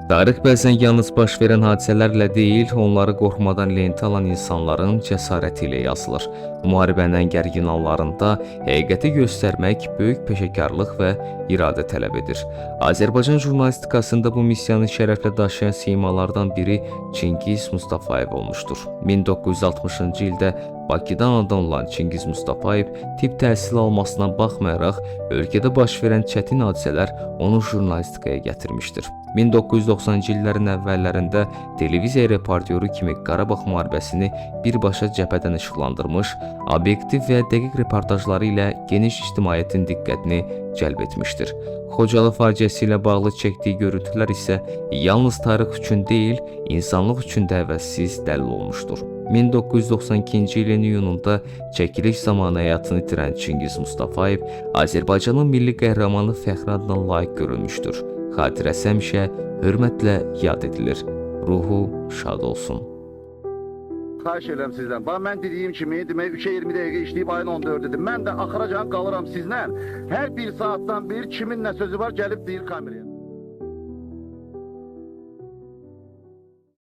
Tarix bəzən yalnız baş verən hadisələrlə deyil, onları qorxmadan lentə alan insanların cəsarəti ilə yazılır. Müharibənin gərgin anlarında həqiqəti göstərmək böyük peşəkarlıq və iradə tələb edir. Azərbaycan jurnalistikasında bu missiyanı şərəflə daşıyan simalardan biri Çingiz Mustafayev olmuşdur. 1960-cı ildə Bakıda anadan olan Çingiz Mustafayev tibb təhsili almasına baxmayaraq, ölkədə baş verən çətin hadisələr onu jurnalistikaya gətirmişdir. 1990-cı illərin əvvəllərində televiziya reportyoru kimi Qarabağ müharibəsini birbaşa cəbhədən işıqlandırmış, obyektiv və dəqiq reportajları ilə geniş ictimaiyyətin diqqətini cəlb etmişdir. Xocalı faciəsi ilə bağlı çəkdiyi görüntülər isə yalnız tarix üçün deyil, insanlıq üçün də əvəzsiz dəlil olmuşdur. 1992-ci ilin iyununda çəkiliş zamanı həyatını itirən Çingiz Mustafayev Azərbaycanın milli qəhrəmanı fəxri adına layiq görülmüşdür. Xatirəsi həmişə hörmətlə yad edilir. Ruhu şad olsun. Xahiş edirəm sizdən. Bax, mən dediyim kimi, demək 3-ə 20 dəqiqə işləyib ayın 14-dür. Mən də axıracan qalıram sizlə. Hər bir saatdan bir kimin nə sözü var gəlib deyir kameraya.